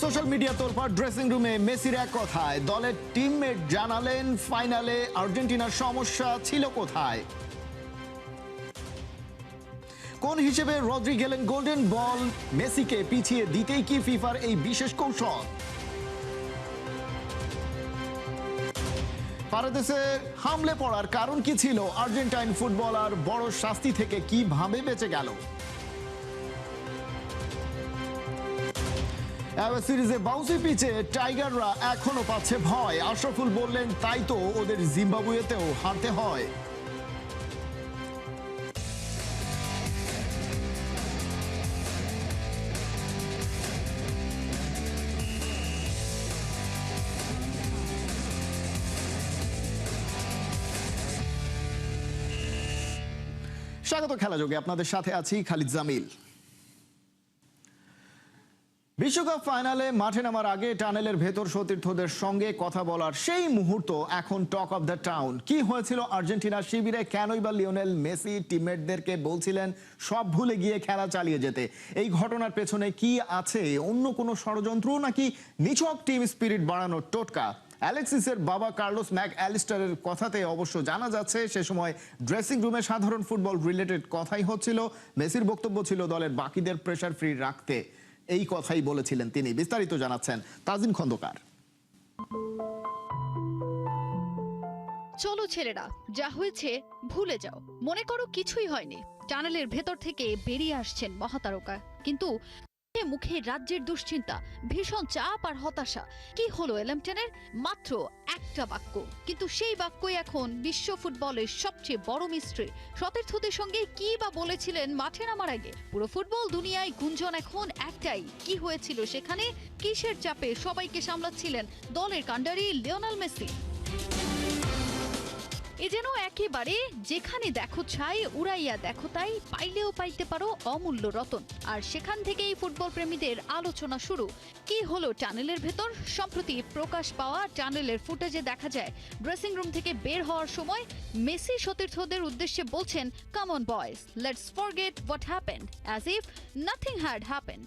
Social media তোলপাড় dressing রুমে মেসির এক কথায় দলের টিমমেট জানালেন ফাইনালে আর্জেন্টিনার সমস্যা ছিল কোথায়। কোন হিসেবে রদ্রি গেলেন গোল্ডেন বল, মেসিকে পিছিয়ে দিতেই কি ফিফার এই বিশেষ কৌশল। পারেদেসের হামলে পড়ার কারণ কি ছিল, আর্জেন্টাইন ফুটবলার বড় শাস্তি থেকে কিভাবে বেঁচে গেল। সিরিজে বাউন্সি পিচে টাইগাররা এখনো পাচ্ছে ভয়, আশরাফুল বললেন তাই তো ওদের জিম্বাবুয়েতেও হারতে হয়। স্বাগত খেলা যোগে, আপনাদের সাথে আছি খালিদ জামিল। বিশ্বকাপ ফাইনালে মাঠে নামার আগে টানেলের ভেতর সতীর্থদের সঙ্গে কথা বলার সেই মুহূর্ত এখন টক অফ দ্য টাউন। কি হয়েছিল আর্জেন্টিনার শিবিরে, কেনই বা লিওনেল মেসি টিমমেটদেরকে বলছিলেন সব ভুলে গিয়ে খেলা চালিয়ে যেতে। এই ঘটনার পেছনে কি আছে, অন্য কোনো ষড়যন্ত্র নাকি নিছক টিম স্পিরিট বাড়ানোর টোটকা। অ্যালেক্সিসের বাবা কার্লোস ম্যাক অ্যালিস্টারের কথাতে অবশ্য জানা যাচ্ছে সে সময় ড্রেসিং রুমে সাধারণ ফুটবল রিলেটেড কথাই হচ্ছিল। মেসির বক্তব্য ছিল দলের বাকিদের প্রেসার ফ্রি রাখতে, এই কথাই বলেছিলেন তিনি। বিস্তারিত জানাচ্ছেন তাজিন খন্দকার। চলো ছেলেরা, যা হয়েছে ভুলে যাও, মনে করো কিছুই হয়নি। টানেলের ভেতর থেকে বেরিয়ে আসছেন মহাতারকা, কিন্তু মুখে রাজ্যের দুশ্চিন্তা, ভীষণ চাপ আর হতাশা। কি হলো এলএমটেনের? মাত্র একটা বাক্য, কিন্তু সেই বাক্যই এখন বিশ্ব ফুটবলের সবচেয়ে বড় মিস্ট্রি। সতীর্থদের সঙ্গে কি বা বলেছিলেন মাঠে নামার আগে? পুরো ফুটবল দুনিয়ায় গুঞ্জন এখন একটাই, কি হয়েছিল সেখানে? কিসের চাপে সবাইকে সামলাচ্ছিলেন দলের কাণ্ডারি লিওনেল মেসি? এ যেন একেবারে যেখানে দেখো ছাই, উড়াইয়া দেখো তাই, পাইলেও পাইতে পারো অমূল্য রতন। আর সেখান থেকেই ফুটবল প্রেমীদের আলোচনা শুরু। কি হলো টানেলের ভেতর? সম্প্রতি প্রকাশ পাওয়া টানেলের ফুটেজে দেখা যায় ড্রেসিং রুম থেকে বের হওয়ার সময় মেসি সতীর্থদের উদ্দেশ্যে বলছেন, come on boys, let's forget what happened, as if nothing had happened.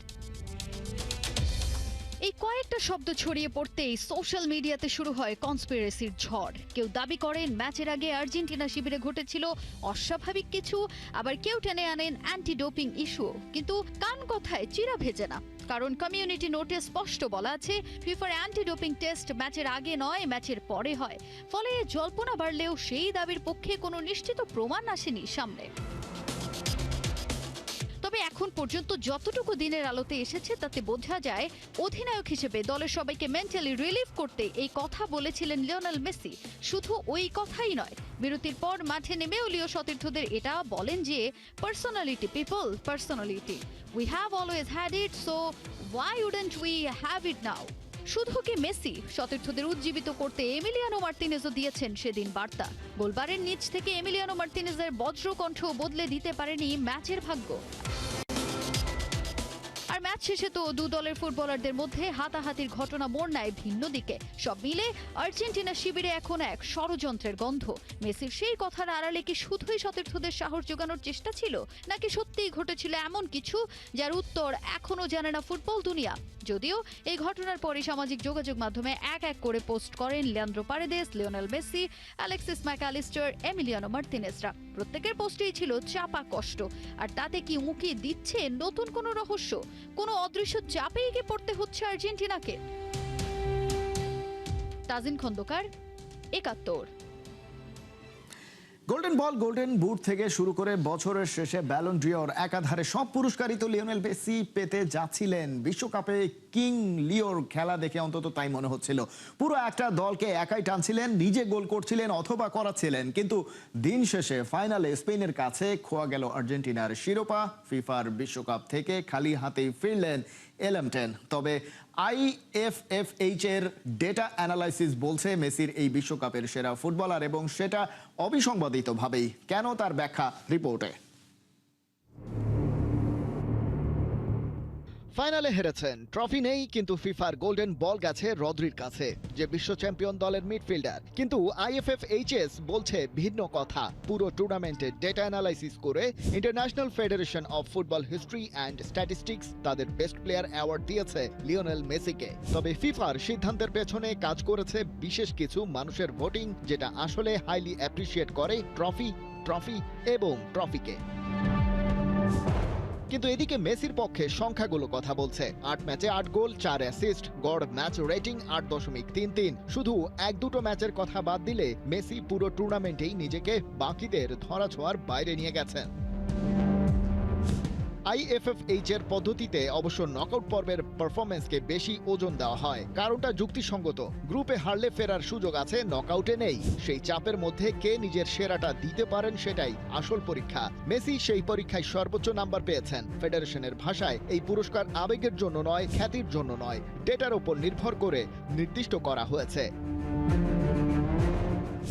এই কয়েকটা শব্দ ছড়িয়ে পড়তেই সোশ্যাল মিডিয়াতে শুরু হয় কনস্পিরেসির ঝড়। কেউ দাবি করেন ম্যাচের আগে আর্জেন্টিনা শিবিরে ঘটেছিল অস্বাভাবিক কিছু, আবার কেউ টেনে আনেন অ্যান্টি ডোপিং ইস্যু। কিন্তু কান কথায় চিরা ভেজে না, কারণ কমিউনিটি নোটে স্পষ্ট বলা আছে ফিফার অ্যান্টি ডোপিং টেস্ট ম্যাচের আগে নয়, ম্যাচের পরে হয়। ফলে জল্পনা বাড়লেও সেই দাবির পক্ষে কোনো নিশ্চিত প্রমাণ আসেনি সামনে। তবে এখন পর্যন্ত যতটুকু দিনের আলোতে এসেছে তাতে বোঝা যায় অধিনায়ক হিসেবে দলের সবাইকে মেন্টালি রিলিভ করতে এই কথা বলেছিলেন লিওনেল মেসি। শুধু ওই কথাই নয়, বিরতির পর মাঠে নেমেও লিও সতীর্থদের এটা বলেন যে personality people, personality, we have always had it, so why wouldn't we have it now. শুধু কি মেসি, সতীর্থদের উজ্জীবিত করতে এমিলিয়ানো মার্তিনেজও দিয়েছেন সেদিন বার্তা। গোলবারের নিচ থেকে এমিলিয়ানো মার্তিনেজের বজ্রকণ্ঠ বদলে দিতে পারেনি ম্যাচের ভাগ্য। আর ম্যাচ শেষে তো দু দলের ফুটবলারদের মধ্যে হাতাহাতির ঘটনা মোড় নেয় ভিন্ন দিকে। সব মিলে আর্জেন্টিনা শিবিরে এখন এক ষড়যন্ত্রের গন্ধ। মেসির সেই কথার আড়ালে কি শুধুই সতীর্থদের সাহস জোগানোর চেষ্টা ছিল, নাকি সত্যিই ঘটেছিল এমন কিছু যার উত্তর এখনো জানে না ফুটবল দুনিয়া? যদিও এই ঘটনার পরে সামাজিক যোগাযোগ মাধ্যমে এক এক করে পোস্ট করেন Leandro Paredes, Lionel Messi, Alexis Mac Allister, Emiliano মার্তিনেজরা। প্রত্যেকের পোস্টেই ছিল চাপা কষ্ট। আর তাতে কি উঁকি দিচ্ছে নতুন কোনো রহস্য? কোনো অদৃশ্য চাপেই কি পড়তে হচ্ছে আর্জেন্টিনাকে? Tajin Khandakar, ৭১। Golden ball, golden boot থেকে শুরু করে বছরের শেষে ব্যালন ডিওর, একাধারে সব পুরস্কারই তো লিওনেল মেসি পেতে যাচ্ছিলেন। বিশ্বকাপে কিং লিওর খেলা দেখে অন্তত তাই মনে হচ্ছিল। পুরো একটা দলকে একাই টানছিলেন, নিজে গোল করছিলেন অথবা করাচ্ছিলেন। কিন্তু দিন শেষে ফাইনালে স্পেনের কাছে খোয়া গেল আর্জেন্টিনার শিরোপা। ফিফার বিশ্বকাপ থেকে খালি হাতেই ফিরলেন এলএমটেন। তবে IFFH এর ডেটা অ্যানালাইসিস বলছে মেসির এই বিশ্বকাপের সেরা ফুটবলার, এবং সেটা অবিসংবাদিতভাবেই। কেন, তার ব্যাখ্যা রিপোর্টে। ফাইনালে হেরেছেন, ট্রফি নেই, কিন্তু ফিফার গোল্ডেন বল গেছে রদ্রির কাছে, যে বিশ্ব চ্যাম্পিয়ন দলের মিডফিল্ডার। কিন্তু IFFHS বলছে ভিন্ন কথা। পুরো টুর্নামেন্টে ডেটা অ্যানালাইসিস করে international federation of football history and statistics তাদের বেস্ট প্লেয়ার অ্যাওয়ার্ড দিয়েছে লিওনেল মেসিকে। তবে ফিফার সিদ্ধান্তের পেছনে কাজ করেছে বিশেষ কিছু মানুষের ভোটিং, যেটা আসলে হাইলি অ্যাপ্রিসিয়েট করে ট্রফি এবং ট্রফিকে। কিন্তু এদিকে মেসির পক্ষে সংখ্যাগুলো কথা বলছে। 8 ম্যাচে 8 গোল, 4 অ্যাসিস্ট, গড় ম্যাচ রেটিং 8.33। শুধু 1-2 ম্যাচের কথা বাদ দিলে মেসি পুরো টুর্নামেন্টেই নিজেকে বাকিদের ধরাছোঁয়ার বাইরে নিয়ে গেছেন। IFFH এর পদ্ধতিতে অবশ্য নকআউট পর্বের পারফরম্যান্সকে বেশি ওজন দেওয়া হয়। কারণটা যুক্তিসঙ্গত। গ্রুপে হারলে ফেরার সুযোগ আছে, নকআউটে নেই। সেই চাপের মধ্যে কে নিজের সেরাটা দিতে পারেন সেটাই আসল পরীক্ষা। মেসি সেই পরীক্ষায় সর্বোচ্চ নাম্বার পেয়েছেন। ফেডারেশনের ভাষায় এই পুরস্কার আবেগের জন্য নয়, খ্যাতির জন্য নয়, ডেটার উপর নির্ভর করে নির্দিষ্ট করা হয়েছে।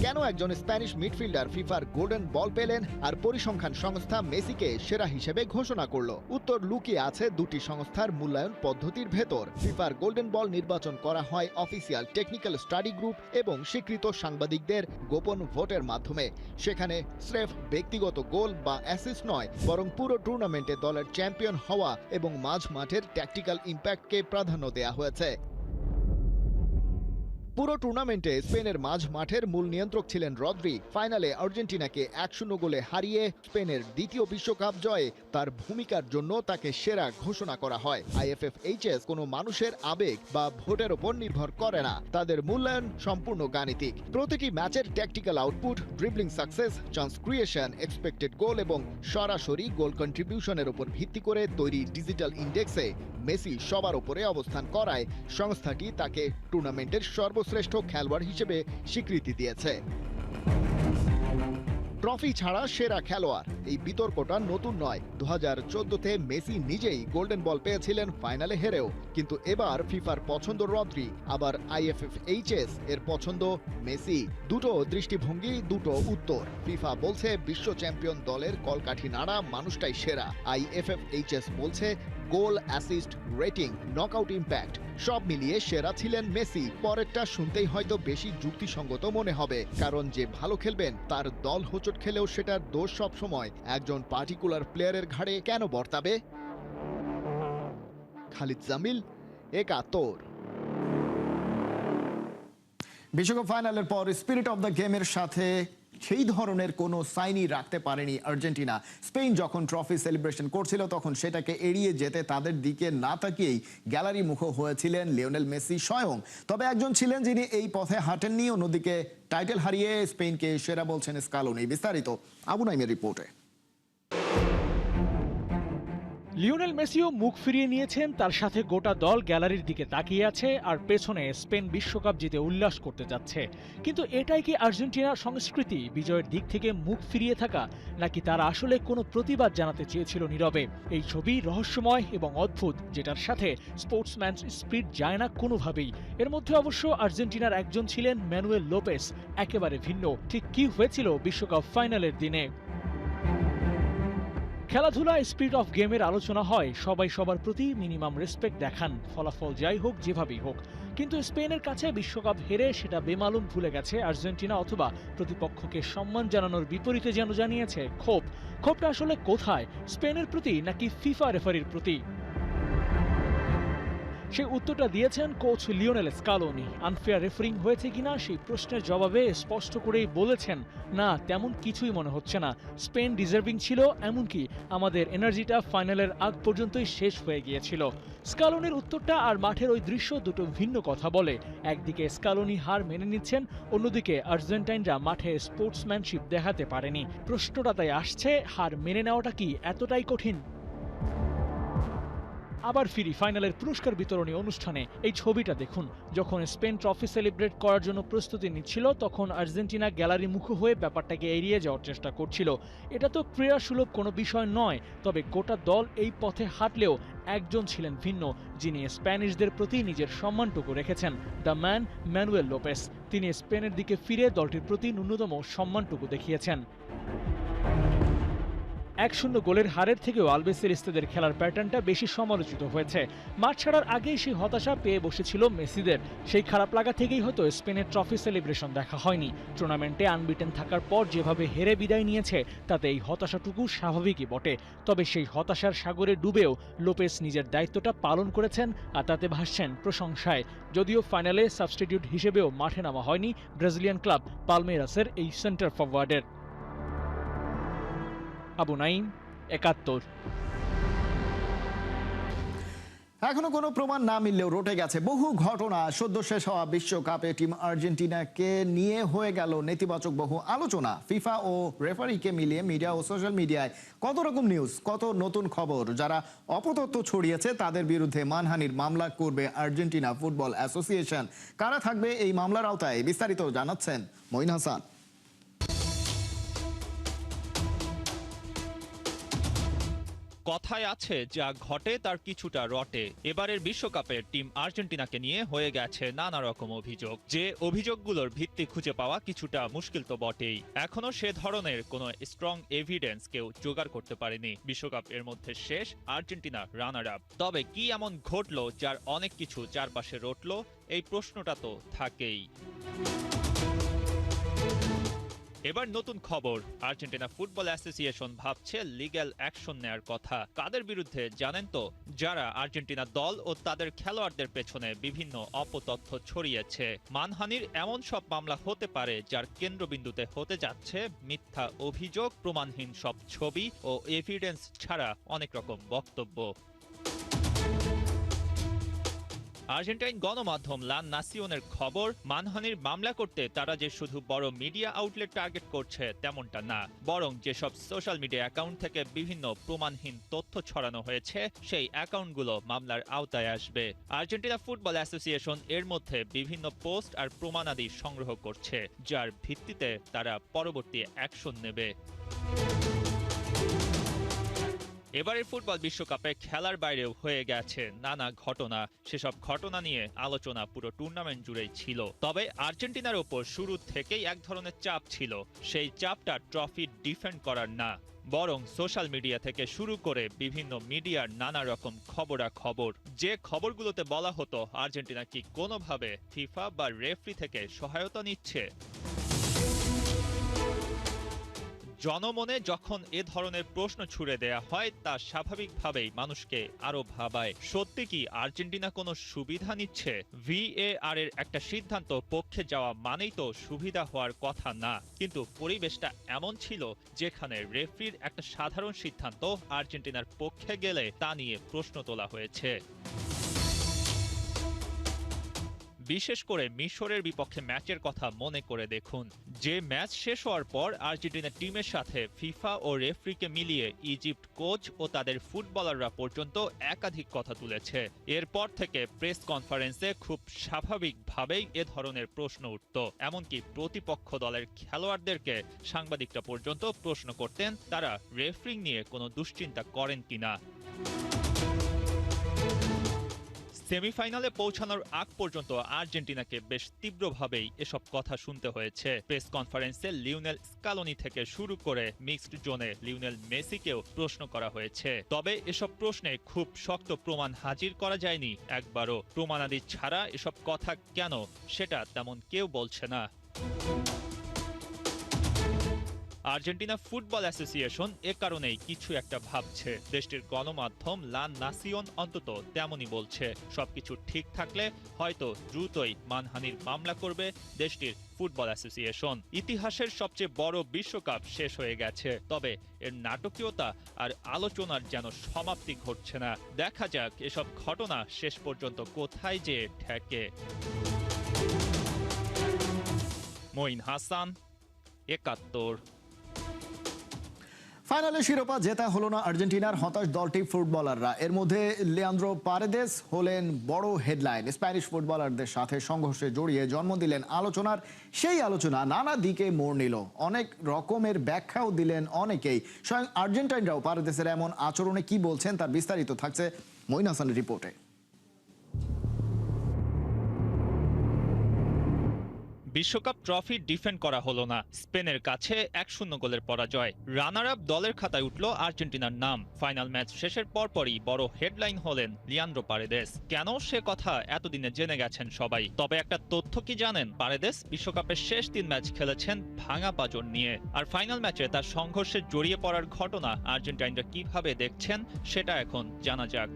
কেন একজন স্প্যানিশ মিডফিল্ডার ফিফার গোল্ডেন বল পেলেন আর পরিসংখ্যান সংস্থা মেসিকে সেরা হিসেবে ঘোষণা করলো? উত্তর লুকিয়ে আছে দুটি সংস্থার মূল্যায়ন পদ্ধতির ভেতর। ফিফার গোল্ডেন বল নির্বাচন করা হয় অফিসিয়াল টেকনিক্যাল স্টাডি গ্রুপ এবং স্বীকৃত সাংবাদিকদের গোপন ভোটের মাধ্যমে। সেখানে স্রেফ ব্যক্তিগত গোল বা অ্যাসিস্ট নয়, বরং পুরো টুর্নামেন্টে দলের চ্যাম্পিয়ন হওয়া এবং মাঝ মাঠের ট্যাকটিক্যাল ইম্প্যাক্টকে প্রাধান্য দেওয়া হয়েছে। পুরো টুর্নামেন্টে স্পেনের মাঝ মাঠের মূল নিয়ন্ত্রক ছিলেন রদ্রি। ফাইনালে আর্জেন্টিনাকে 1-0 গোলে হারিয়ে স্পেনের দ্বিতীয় বিশ্বকাপ জয়ে তার ভূমিকার জন্য তাকে সেরা ঘোষণা করা হয়। IFFHS কোনো মানুষের আবেগ বা ভোটের ওপর নির্ভর করে না, তাদের মূল্যায়ন সম্পূর্ণ গাণিতিক। প্রতিটি ম্যাচের tactical output, dribbling success, chance creation, expected goal এবং সরাসরি গোল কন্ট্রিবিউশনের উপর ভিত্তি করে তৈরি ডিজিটাল ইন্ডেক্সে মেসি সবার উপরে অবস্থান করায় সংস্থাটি তাকে টুর্নামেন্টের সর্বশ্রেষ্ঠ খেলোয়াড় হিসেবে স্বীকৃতি দিয়েছে। ট্রফি ছাড়া সেরা খেলোয়াড়, এই বিতর্কটা নতুন নয়। 2014-তে মেসি নিজেই গোল্ডেন বল পেয়েছিলেন ফাইনালে হেরেও। কিন্তু এবার ফিফার পছন্দ রদ্রি, আবার IFFHS এর পছন্দ মেসি। দুটো দৃষ্টিভঙ্গি, দুটো উত্তর। ফিফা বলছে বিশ্ব চ্যাম্পিয়ন দলের কলকাঠি নাড়া মানুষটাই সেরা। IFFHS বলছে গোল, অ্যাসিস্ট, রেটিং, নকআউট ইম্প্যাক্ট সব মিলিয়ে সেরা ছিলেন মেসি। পরেরটা শুনতেই হয়তো বেশি যুক্তিসঙ্গত মনে হবে, কারণ যে ভালো খেলবেন তার দল হোঁচট খেলেও সেটার দোষ সব সময় একজন পার্টিকুলার প্লেয়ারের ঘাড়ে কেন বর্তাবে? খালিদ জামিল, একাত্তর। বিশ্বকাপ ফাইনালের পর স্পিরিট অফ দ্য গেমের সাথে সেই ধরনের কোনো সাইনই রাখতে পারেনি আর্জেন্টিনা। স্পেন যখন ট্রফি সেলিব্রেশন করছিল তখন সেটাকে এড়িয়ে যেতে তাদের দিকে না তাকিয়েই গ্যালারি মুখ হয়েছিলেন লিওনেল মেসি স্বয়ং। তবে একজন ছিলেন যিনি এই পথে হাঁটেননি। অন্যদিকে টাইটেল হারিয়ে স্পেনকে সেরা বলছেন স্কালোনি। বিস্তারিত আবু নাইমের রিপোর্টে। লিওনেল মেসিও মুখ ফিরিয়ে নিয়েছেন, তার সাথে গোটা দল গ্যালারির দিকে তাকিয়ে আছে আর পেছনে স্পেন বিশ্বকাপ জিতে উল্লাস করতে যাচ্ছে। কিন্তু এটাই কি আর্জেন্টিনার সংস্কৃতি, বিজয়ের দিক থেকে মুখ ফিরিয়ে থাকা, নাকি তারা আসলে কোনো প্রতিবাদ জানাতে চেয়েছিল নীরবে? এই ছবি রহস্যময় এবং অদ্ভুত, যেটার সাথে স্পোর্টসম্যান স্পিরিট যায় না কোনোভাবেই। এর মধ্যে অবশ্য আর্জেন্টিনার একজন ছিলেন ম্যানুয়েল লোপেস, একেবারে ভিন্ন। ঠিক কি হয়েছিল বিশ্বকাপ ফাইনালের দিনে? খেলাধুলায় স্পিরিট অফ গেমের আলোচনা হয়, সবাই সবার প্রতি মিনিমাম রেসপেক্ট দেখান, ফলাফল যাই হোক যেভাবেই হোক। কিন্তু স্পেনের কাছে বিশ্বকাপ হেরে সেটা বেমালুম ভুলে গেছে আর্জেন্টিনা, অথবা প্রতিপক্ষকে সম্মান জানানোর বিপরীতে যেন জানিয়েছে ক্ষোভটা আসলে কোথায়? স্পেনের প্রতি নাকি ফিফা রেফারির প্রতি? সেই উত্তরটা দিয়েছেন coach Lionel Scaloni. Unfair referring হয়েছে কিনা সেই প্রশ্নের জবাবে স্পষ্ট করেই বলেছেন, না, তেমন কিছুই মনে হচ্ছে না। স্পেন ডিজার্ভিং ছিল, এমনকি আমাদের এনার্জিটা ফাইনালের আগ পর্যন্তই শেষ হয়ে গিয়েছিল। স্কালোনির উত্তরটা আর মাঠের ওই দৃশ্য দুটো ভিন্ন কথা বলে। একদিকে স্কালোনি হার মেনে নিচ্ছেন, অন্যদিকে আর্জেন্টাইনরা মাঠে স্পোর্টসম্যানশিপ দেখাতে পারেনি। প্রশ্নটা তাই আসছে, হার মেনে নেওয়াটা কি এতটাই কঠিন? আবার ফিরি ফাইনালের পুরস্কার বিতরণী অনুষ্ঠানে। এই ছবিটা দেখুন। যখন স্পেন ট্রফি সেলিব্রেট করার জন্য প্রস্তুতি নিচ্ছিল তখন আর্জেন্টিনা গ্যালারি মুখ হয়ে ব্যাপারটাকে এড়িয়ে যাওয়ার চেষ্টা করছিল। এটা তো ক্রীড়াসুলভ কোনো বিষয় নয়। তবে গোটা দল এই পথে হাঁটলেও একজন ছিলেন ভিন্ন, যিনি স্প্যানিশদের প্রতি নিজের সম্মানটুকু রেখেছেন। The man, Manuel Lopez. তিনি স্পেনের দিকে ফিরে দলটির প্রতি ন্যূনতম সম্মানটুকু দেখিয়েছেন। 1-0 গোলের হারের থেকেও আলবিসেলেস্তেদের খেলার প্যাটার্নটা বেশি সমালোচিত হয়েছে। মাঠ ছাড়ার আগেই সেই হতাশা পেয়ে বসেছিল মেসিদের। সেই খারাপ লাগা থেকেই হয়তো স্পেনের ট্রফি সেলিব্রেশন দেখা হয়নি। টুর্নামেন্টে আনবিটেন থাকার পর যেভাবে হেরে বিদায় নিয়েছে তাতে এই হতাশাটুকু স্বাভাবিকই বটে। তবে সেই হতাশার সাগরে ডুবেও লোপেস নিজের দায়িত্বটা পালন করেছেন আর তাতে ভাসছেন প্রশংসায়। যদিও ফাইনালে সাবস্টিটিউট হিসেবেও মাঠে নামা হয়নি ব্রাজিলিয়ান ক্লাব পালমেইরাসের এই সেন্টার ফরওয়ার্ডের। আবু নাইম, ৭১। এখনো কোনো প্রমাণ না মিললেও রটে গেছে বহু ঘটনা। সদ্য শেষ হওয়া বিশ্বকাপে টিম আর্জেন্টিনাকে নিয়ে হয়ে গেল নেতিবাচক বহু আলোচনা। ফিফা ও রেফারিকে মিলিয়ে মিডিয়া ও সোশ্যাল মিডিয়ায় কত রকম নিউজ, কত নতুন খবর। যারা অপতথ্য ছড়িয়েছে তাদের বিরুদ্ধে মানহানির মামলা করবে আর্জেন্টিনা ফুটবল অ্যাসোসিয়েশন। কারা থাকবে এই মামলার আওতায়, বিস্তারিত জানাচ্ছেন মঈন হাসান। কথায় আছে যা ঘটে তার কিছুটা রটে। এবারের বিশ্বকাপে টিম আর্জেন্টিনাকে নিয়ে হয়ে গেছে নানা রকম অভিযোগ, যে অভিযোগগুলোর ভিত্তি খুঁজে পাওয়া কিছুটা মুশকিল তো বটেই। এখনো সে ধরনের কোনো স্ট্রং এভিডেন্স কেউ জোগাড় করতে পারেনি। বিশ্বকাপ এর মধ্যে শেষ, আর্জেন্টিনা রানার আপ। তবে কি এমন ঘটলো যার অনেক কিছু চারপাশে রটলো, এই প্রশ্নটা তো থাকেই। এবার নতুন খবর, আর্জেন্টিনা ফুটবল অ্যাসোসিয়েশন ভাবছে লিগ্যাল অ্যাকশন নেয়ার কথা। কাদের বিরুদ্ধে জানেন তো? যারা আর্জেন্টিনা দল ও তাদের খেলোয়াড়দের পেছনে বিভিন্ন অপতথ্য ছড়িয়েছে। মানহানির এমন সব মামলা হতে পারে যার কেন্দ্রবিন্দুতে হতে যাচ্ছে মিথ্যা অভিযোগ, প্রমাণহীন সব ছবি ও এভিডেন্স ছাড়া অনেক রকম বক্তব্য। আর্জেন্টাইন গণমাধ্যম লা নাসিওনের খবর, মানহানির মামলা করতে তারা যে শুধু বড় মিডিয়া আউটলেট টার্গেট করছে তেমনটা না, বরং যেসব সোশ্যাল মিডিয়া অ্যাকাউন্ট থেকে বিভিন্ন প্রমাণহীন তথ্য ছড়ানো হয়েছে সেই অ্যাকাউন্টগুলো মামলার আওতায় আসবে। আর্জেন্টিনা ফুটবল অ্যাসোসিয়েশন এর মধ্যে বিভিন্ন পোস্ট আর প্রমাণাদি সংগ্রহ করছে, যার ভিত্তিতে তারা পরবর্তী অ্যাকশন নেবে। এবারের ফুটবল বিশ্বকাপে খেলার বাইরেও হয়ে গেছে নানা ঘটনা। সেসব ঘটনা নিয়ে আলোচনা পুরো টুর্নামেন্ট জুড়েই ছিল। তবে আর্জেন্টিনার ওপর শুরু থেকেই এক ধরনের চাপ ছিল। সেই চাপটা ট্রফি ডিফেন্ড করার না, বরং সোশ্যাল মিডিয়া থেকে শুরু করে বিভিন্ন মিডিয়ার নানা রকম খবরাখবর। যে খবরগুলোতে বলা হতো আর্জেন্টিনা কি কোনোভাবে ফিফা বা রেফারি থেকে সহায়তা নিচ্ছে। জনমনে যখন এ ধরনের প্রশ্ন ছুড়ে দেয়া হয় তা স্বাভাবিকভাবেই মানুষকে আরো ভাবায়। সত্যি কি আর্জেন্টিনা কোনো সুবিধা নিচ্ছে? VAR এর একটা সিদ্ধান্ত পক্ষে যাওয়া মানেই তো সুবিধা হওয়ার কথা না, কিন্তু পরিবেশটা এমন ছিল যেখানে রেফারির একটা সাধারণ সিদ্ধান্ত আর্জেন্টিনার পক্ষে গেলে তা নিয়ে প্রশ্ন তোলা হয়েছে। বিশেষ করে মিশরের বিপক্ষে ম্যাচের কথা মনে করে দেখুন। যে ম্যাচ শেষ হওয়ার পর আর্জেন্টিনা টিমের সাথে ফিফা ও রেফারিকে মিলিয়ে ইজিপ্ট কোচ ও তাদের ফুটবলাররা পর্যন্ত একাধিক কথা তুলেছে। এরপর থেকে প্রেস কনফারেন্সে খুব স্বাভাবিকভাবেই এ ধরনের প্রশ্ন উঠত। এমনকি প্রতিপক্ষ দলের খেলোয়াড়দেরকে সাংবাদিকরা পর্যন্ত প্রশ্ন করতেন তারা রেফারিং নিয়ে কোনো দুশ্চিন্তা করেন কিনা। সেমিফাইনালে পৌঁছানোর আগ পর্যন্ত আর্জেন্টিনাকে বেশ তীব্রভাবেই এসব কথা শুনতে হয়েছে। প্রেস কনফারেন্সে লিওনেল স্কালোনি থেকে শুরু করে মিক্সড জোনে লিওনেল মেসিকেও প্রশ্ন করা হয়েছে। তবে এসব প্রশ্নে খুব শক্ত প্রমাণ হাজির করা যায়নি একবারও। প্রমাণাদি ছাড়া এসব কথা কেন, সেটা তেমন কেউ বলছে না। আর্জেন্টিনা ফুটবল অ্যাসোসিয়েশন এ কারণেই কিছু একটা ভাবছে। দেশটির গণমাধ্যম লা নাসিওন অন্তত তেমনই বলছে। সবকিছু ঠিক থাকলে হয়তো দ্রুতই মানহানির মামলা করবে দেশটির ফুটবল অ্যাসোসিয়েশন। ইতিহাসের সবচেয়ে বড় বিশ্বকাপ শেষ হয়ে গেছে, তবে এর নাটকীয়তা আর আলোচনার যেন সমাপ্তি ঘটছে না। দেখা যাক এসব ঘটনা শেষ পর্যন্ত কোথায় যেয়ে ঠেকে। মঈন হাসান, ৭১। ফাইনালে শিরোপা জেতা হলো না আর্জেন্টিনার, হতাশ দলটি ফুটবলাররা। এর মধ্যে লিয়ান্দ্রো পারেদেস হলেন বড় হেডলাইন। স্প্যানিশ ফুটবলারদের সাথে সংঘর্ষে জড়িয়ে জন্ম দিলেন আলোচনার। সেই আলোচনা নানা দিকে মোড় নিল, অনেক রকমের ব্যাখ্যাও দিলেন অনেকেই। স্বয়ং আর্জেন্টাইনরাও পারেদেসের এমন আচরণে কি বলছেন তার বিস্তারিত থাকছে মঈন হাসানের রিপোর্টে। বিশ্বকাপ ট্রফি ডিফেন্ড করা হলো না, স্পেনের কাছে 1-0 গোলের পরাজয়। রানার আপ দলের খাতায় উঠল আর্জেন্টিনার নাম। ফাইনাল ম্যাচ শেষের পরপরই বড় হেডলাইন হলেন লিয়ান্দ্রো পারেদেস। কেন সে কথা এতদিনে জেনে গেছেন সবাই। তবে একটা তথ্য কি জানেন? পারেদেস বিশ্বকাপের শেষ 3 ম্যাচ খেলেছেন ভাঙা পাঁজর নিয়ে। আর ফাইনাল ম্যাচে তার সংঘর্ষে জড়িয়ে পড়ার ঘটনা আর্জেন্টাইনরা কিভাবে দেখছেন সেটা এখন জানা যাক।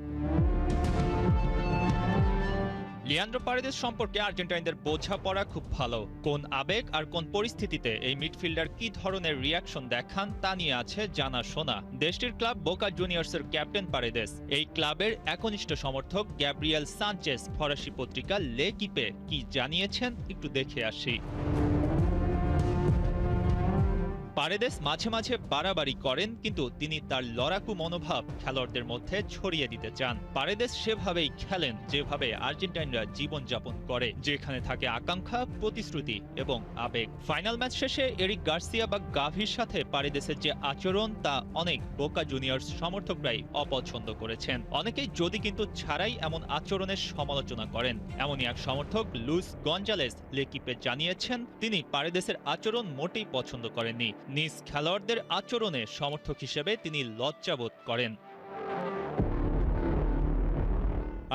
লিয়ান্দ্রো পারেদেস সম্পর্কে আর্জেন্টাইনদের বোঝাপড়া খুব ভালো। কোন আবেগ আর কোন পরিস্থিতিতে এই মিডফিল্ডার কি ধরনের রিয়াকশন দেখান তা নিয়ে আছে জানাশোনা। দেশটির ক্লাব বোকা জুনিয়র্সের ক্যাপ্টেন পারেদেস। এই ক্লাবের একনিষ্ঠ সমর্থক গ্যাব্রিয়েল সানচেজ ফরাসি পত্রিকা লেকিপে কি জানিয়েছেন একটু দেখে আসি। পারেদেস মাঝে মাঝে বাড়াবাড়ি করেন, কিন্তু তিনি তার লড়াকু মনোভাব খেলোয়াড়দের মধ্যে ছড়িয়ে দিতে চান। পারেদেস সেভাবেই খেলেন যেভাবে আর্জেন্টাইনরা জীবনযাপন করে, যেখানে থাকে আকাঙ্ক্ষা, প্রতিশ্রুতি এবং আবেগ। ফাইনাল ম্যাচ শেষে এরিক গার্সিয়া বা গাভির সাথে পারেদেসের যে আচরণ তা অনেক বোকা জুনিয়র্স সমর্থকরাই অপছন্দ করেছেন। অনেকেই যদি কিন্তু ছাড়াই এমন আচরণের সমালোচনা করেন। এমনই এক সমর্থক লুইস গঞ্জালেস লেকিপে জানিয়েছেন তিনি পারেদেসের আচরণ মোটেই পছন্দ করেননি। নিজ খেলোয়াড়দের আচরণে সমর্থক হিসেবে তিনি লজ্জাবোধ করেন।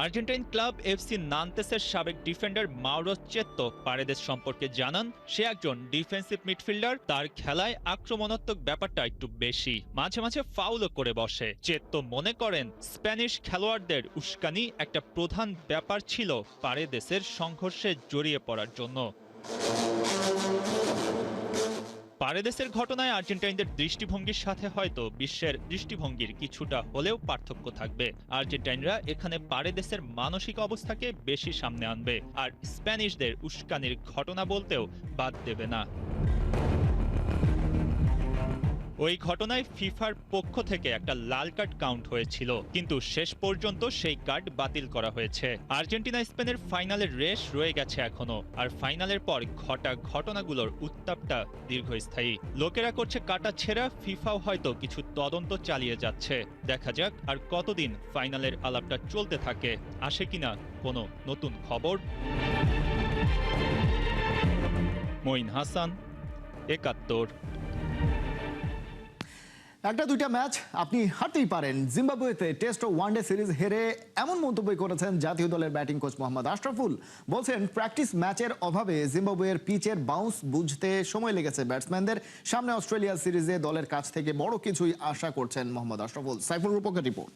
আর্জেন্টাইন ক্লাব এফসি নান্তেসের সাবেক ডিফেন্ডার মাউরো চেত্তো পারেদেস সম্পর্কে জানান, সে একজন ডিফেন্সিভ মিডফিল্ডার। তার খেলায় আক্রমণাত্মক ব্যাপারটা একটু বেশি, মাঝে মাঝে ফাউলও করে বসে। চেত্তো মনে করেন স্প্যানিশ খেলোয়াড়দের উস্কানি একটা প্রধান ব্যাপার ছিল পারেদেসের সংঘর্ষে জড়িয়ে পড়ার জন্য। পারেদেসের ঘটনায় আর্জেন্টাইনদের দৃষ্টিভঙ্গির সাথে হয়তো বিশ্বের দৃষ্টিভঙ্গির কিছুটা হলেও পার্থক্য থাকবে। আর্জেন্টাইনরা এখানে পারেদেসের মানসিক অবস্থাকে বেশি সামনে আনবে, আর স্প্যানিশদের উস্কানির ঘটনা বলতেও বাদ দেবে না। ওই ঘটনায় ফিফার পক্ষ থেকে একটা লাল কার্ড কাউন্ট হয়েছিল, কিন্তু শেষ পর্যন্ত সেই কার্ড বাতিল করা হয়েছে। আর্জেন্টিনা স্পেনের ফাইনালের রেশ রয়ে গেছে এখনো, আর ফাইনালের পর ঘটা ঘটনাগুলোর উত্তাপটা দীর্ঘস্থায়ী। লোকেরা করছে কাটা ছেঁড়া, ফিফাও হয়তো কিছু তদন্ত চালিয়ে যাচ্ছে। দেখা যাক আর কতদিন ফাইনালের আলাপটা চলতে থাকে, আসে কিনা কোনো নতুন খবর। মঈন হাসান, ৭১। একটা দুইটা ম্যাচ আপনি হারতেই পারেন। জিম্বাবুয়েতে টেস্ট ও ওয়ানডে সিরিজ হেরে এমন মন্তব্য করেছেন জাতীয় দলের ব্যাটিং কোচ মোহাম্মদ আশরাফুল। বলছেন প্র্যাকটিস ম্যাচের অভাবে জিম্বাবুয়ের পিচের বাউন্স বুঝতে সময় লেগেছে ব্যাটসম্যানদের। সামনে অস্ট্রেলিয়া সিরিজে দলের কাছ থেকে বড় কিছুই আশা করছেন মোহাম্মদ আশরাফুল। সাইফুল রূপকের রিপোর্ট।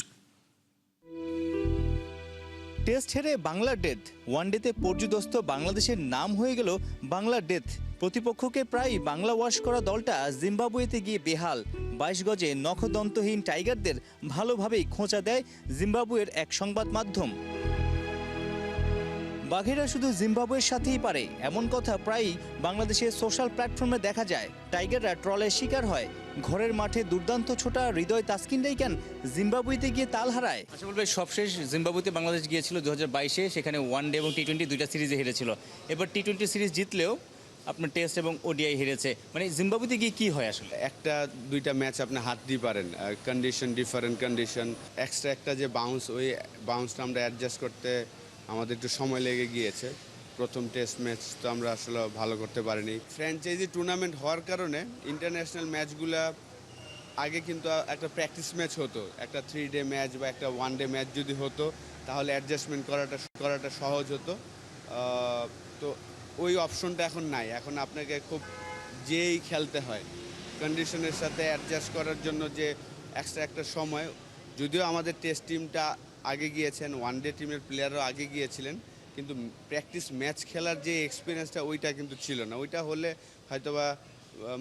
টেস্ট হেরে বাংলা ডেথ, ওয়ানডেতে পর্যুদস্ত বাংলাদেশের নাম হয়ে গেল বাংলা ডেথ। প্রতিপক্ষকে প্রায় বাংলা ওয়াশ করা দলটা জিম্বাবুয়েতে গিয়ে বেহাল। ২২ গজে নখদন্তহীন টাইগারদের ভালোভাবেই খোঁচা দেয় জিম্বাবুয়ের এক সংবাদ মাধ্যম। বাঘেরা শুধু জিম্বাবুয়ের সাথেই পারে, এমন কথা প্রায়ই বাংলাদেশের সোশ্যাল প্ল্যাটফর্মে দেখা যায়। টাইগাররা ট্রলের শিকার হয়। ঘরের মাঠে দুর্দান্ত ছোটা হৃদয় তাসকিনরাই কেন জিম্বাবুয়েতে গিয়ে তাল হারায়? আচ্ছা বলবে, সবশেষ জিম্বাবুয়েতে বাংলাদেশ গিয়েছিল 2022-এ, সেখানে ওয়ানডে এবং টি-20 দুইটা সিরিজে হেরেছিল। এবার টি-20 সিরিজ জিতলেও আপনার টেস্ট এবং ওডিআই হেরেছে। মানে জিম্বাবুয়েতে গিয়ে কি হয় আসলে? একটা দুইটা ম্যাচ আপনি হারতেই পারেন, কন্ডিশন ডিফারেন্ট কন্ডিশন, এক্সট্রা একটা যে বাউন্স, ওই বাউন্সটা আমরা অ্যাডজাস্ট করতে আমাদের একটু সময় লেগে গিয়েছে। প্রথম টেস্ট ম্যাচ তো আমরা আসলে ভালো করতে পারিনি। ফ্র্যাঞ্চাইজি টুর্নামেন্ট হওয়ার কারণে ইন্টারন্যাশনাল ম্যাচগুলা আগে কিন্তু একটা প্র্যাকটিস ম্যাচ হতো, একটা 3 ডে ম্যাচ বা একটা 1 ডে ম্যাচ যদি হতো তাহলে অ্যাডজাস্টমেন্ট করাটা সহজ হতো। তো ওই অপশনটা এখন নাই। এখন আপনাকে খুব যেই খেলতে হয়, কন্ডিশনের সাথে অ্যাডজাস্ট করার জন্য যে এক্সট্রা একটা সময়। যদিও আমাদের টেস্ট টিমটা আগে গিয়েছেন, ওয়ান ডে টিমের প্লেয়াররাও আগে গিয়েছিলেন, কিন্তু প্র্যাকটিস ম্যাচ খেলার যে এক্সপিরিয়েন্সটা ওইটা কিন্তু ছিল না। ওইটা হলে হয়তোবা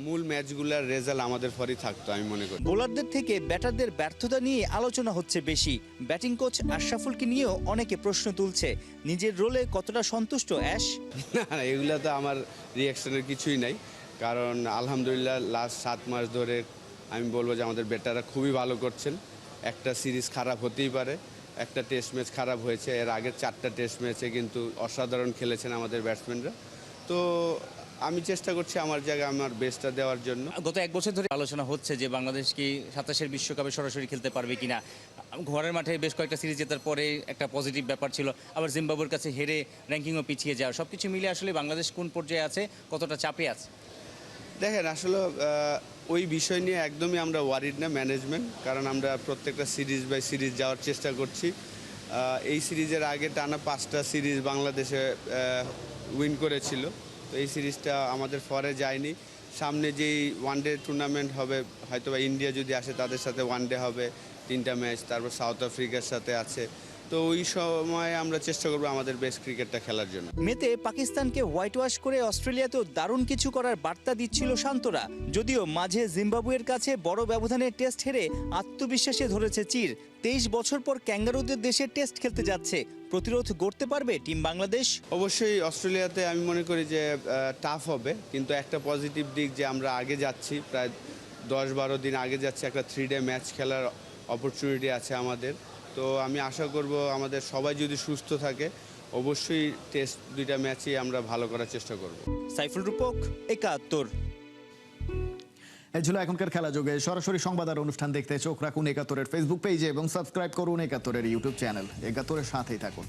মূল ম্যাচগুলোর রেজাল্ট আমাদের পরই থাকতো, আমি মনে করি। বোলারদের থেকে ব্যাটারদের ব্যর্থতা নিয়ে আলোচনা হচ্ছে বেশি। ব্যাটিং কোচ আশরাফুলকে নিয়েও অনেকে প্রশ্ন তুলছে, নিজের রোলে কতটা সন্তুষ্ট অ্যাশ? না, এগুলো তো আমার রিয়াকশনের কিছুই নাই, কারণ আলহামদুলিল্লাহ লাস্ট 7 মাস ধরে আমি বলবো যে আমাদের ব্যাটাররা খুবই ভালো করছেন। একটা সিরিজ খারাপ হতেই পারে, একটা টেস্ট ম্যাচ খারাপ হয়েছে, এর আগের 4টা টেস্ট ম্যাচে কিন্তু অসাধারণ খেলেছেন আমাদের ব্যাটসম্যানরা। তো আমি চেষ্টা করছি আমার জায়গায় আমার বেস্টটা দেওয়ার জন্য। গত এক বছর ধরে আলোচনা হচ্ছে যে বাংলাদেশ কি 27-এর বিশ্বকাপে সরাসরি খেলতে পারবে কিনা। ঘরের মাঠে বেশ কয়েকটা সিরিজ জেতার পরে একটা পজিটিভ ব্যাপার ছিল, আবার জিম্বাবুয়ের কাছে হেরে র্যাঙ্কিংও পিছিয়ে যাওয়া, সব কিছু মিলে আসলে বাংলাদেশ কোন পর্যায়ে আছে, কতটা চাপে আছে? দেখেন আসলে ওই বিষয় নিয়ে একদমই আমরা ওয়ারিড না ম্যানেজমেন্ট, কারণ আমরা প্রত্যেকটা সিরিজ বাই সিরিজ যাওয়ার চেষ্টা করছি। এই সিরিজের আগে টানা 5টা সিরিজ বাংলাদেশে উইন করেছিল, তো এই সিরিজটা আমাদের ফরে যায়নি। সামনে যেই ওয়ানডে টুর্নামেন্ট হবে, হয়তো বা ইন্ডিয়া যদি আসে তাদের সাথে ওয়ানডে হবে 3টা ম্যাচ, তারপর সাউথ আফ্রিকার সাথে আছে, তো ওই সময় আমরা চেষ্টা করবো আমাদের বেস্ট ক্রিকেটটা খেলার জন্য। মেতে পাকিস্তানকে হোয়াইট ওয়াশ করে অস্ট্রেলিয়াতেও দারুণ কিছু করার বার্তা দিচ্ছিল শান্তরা, যদিও মাঝে জিম্বাবুয়ের কাছে বড় ব্যবধানে টেস্ট হেরে আত্মবিশ্বাসে ধরেছে চির। 23 বছর পর ক্যাঙ্গারুদের দেশে টেস্ট খেলতে যাচ্ছে, প্রতিরোধ গড়তে পারবে টিম বাংলাদেশ? অবশ্যই অস্ট্রেলিয়াতে আমি মনে করি যে টাফ হবে, কিন্তু একটা পজিটিভ দিক যে আমরা আগে যাচ্ছি, প্রায় 10-12 দিন আগে যাচ্ছি, একটা 3-ডে ম্যাচ খেলার অপরচুনিটি আছে আমাদের। তো আমি আশা করব আমাদের সবাই যদি সুস্থ থাকে, অবশ্যই টেস্ট 2টা ম্যাচই আমরা ভালো করার চেষ্টা করব। সাইফুল রূপক, 71। এই ছিল এখনকার খেলা যোগে। সরাসরি সংবাদ আর অনুষ্ঠান দেখতে চোখ রাখুন 71-এর ফেসবুক পেজে এবং সাবস্ক্রাইব করুন 71-এর ইউটিউব চ্যানেল। 71-এর সাথেই থাকুন।